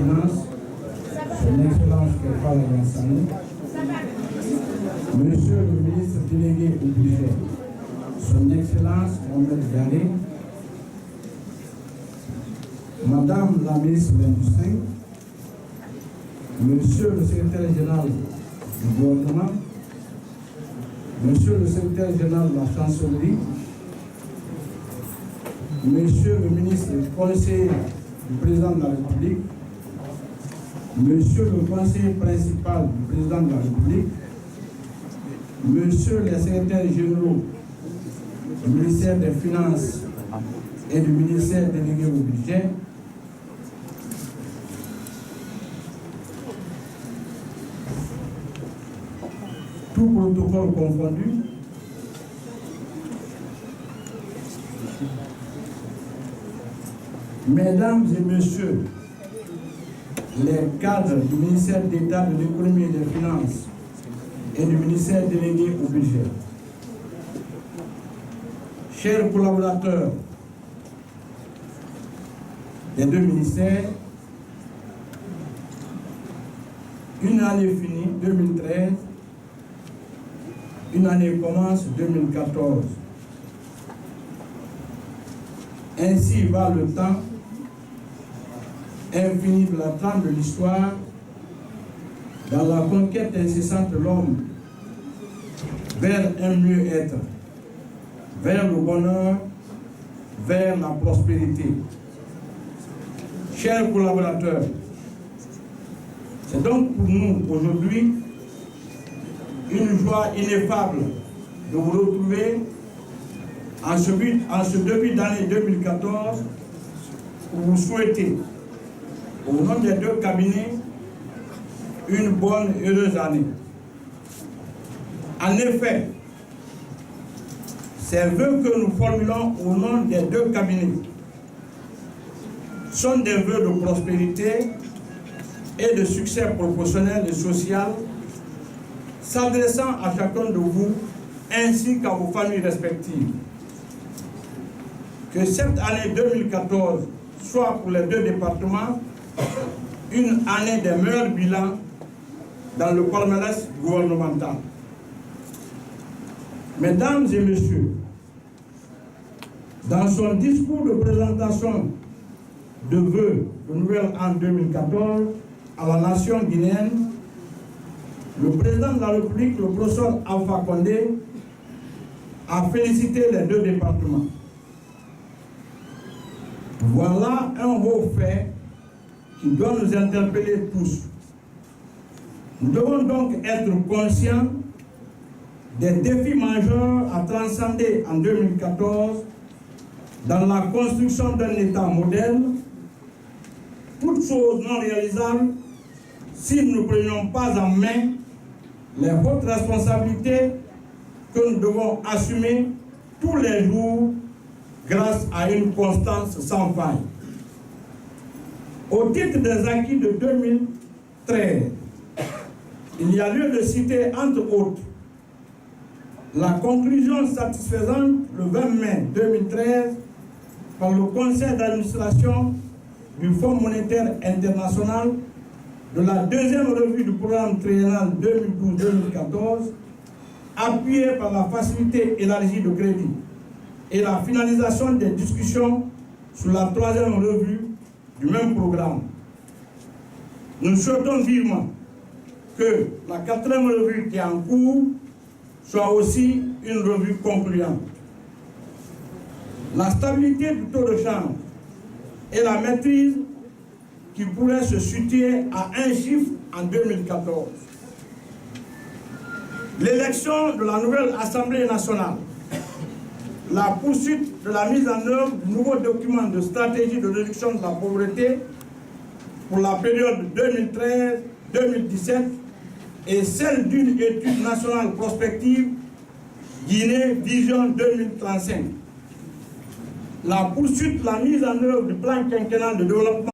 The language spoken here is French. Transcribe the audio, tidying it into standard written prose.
Finances, son Excellence Kefa Lansani, Monsieur le ministre délégué au budget, son Excellence Mohamed Garé, Madame la ministre de l'Industrie, Monsieur le secrétaire général du gouvernement, Monsieur le secrétaire général de la chancellerie, Monsieur le ministre conseiller du président de la République, Monsieur le conseiller principal du président de la République, Monsieur les secrétaires généraux du ministère des Finances et du ministère délégué au budget, tout protocole confondu, Mesdames et Messieurs les cadres du ministère d'État de l'économie et des finances et du ministère délégué au budget, chers collaborateurs des deux ministères, une année finie, 2013, une année commence, 2014. Ainsi va le temps infini de la trame de l'histoire dans la conquête incessante de l'homme vers un mieux-être, vers le bonheur, vers la prospérité. Chers collaborateurs, c'est donc pour nous aujourd'hui une joie ineffable de vous retrouver en ce début d'année 2014 pour vous souhaiter, au nom des deux cabinets, une bonne et heureuse année. En effet, ces vœux que nous formulons au nom des deux cabinets sont des vœux de prospérité et de succès professionnel et social, s'adressant à chacun de vous ainsi qu'à vos familles respectives. Que cette année 2014 soit pour les deux départements une année des meilleurs bilans dans le palmarès gouvernemental. Mesdames et Messieurs, dans son discours de présentation de vœux de nouvel an 2014 à la nation guinéenne, le président de la République, le professeur Alpha Condé, a félicité les deux départements. Voilà un haut fait qui doit nous interpeller tous. Nous devons donc être conscients des défis majeurs à transcender en 2014 dans la construction d'un État moderne, toutes choses non réalisables si nous ne prenions pas en main les hautes responsabilités que nous devons assumer tous les jours grâce à une constance sans faille. Au titre des acquis de 2013, il y a lieu de citer, entre autres, la conclusion satisfaisante le 20 mai 2013 par le Conseil d'administration du Fonds monétaire international de la deuxième revue du programme triennal 2012-2014, appuyée par la facilité élargie de crédit et la finalisation des discussions sur la troisième revue du même programme. Nous souhaitons vivement que la quatrième revue qui est en cours soit aussi une revue concluante. La stabilité du taux de change et la maîtrise qui pourrait se situer à un chiffre en 2014. L'élection de la nouvelle Assemblée nationale, la poursuite de la mise en œuvre du nouveau document de stratégie de réduction de la pauvreté pour la période 2013-2017 et celle d'une étude nationale prospective Guinée Vision 2035. La poursuite de la mise en œuvre du plan quinquennal de développement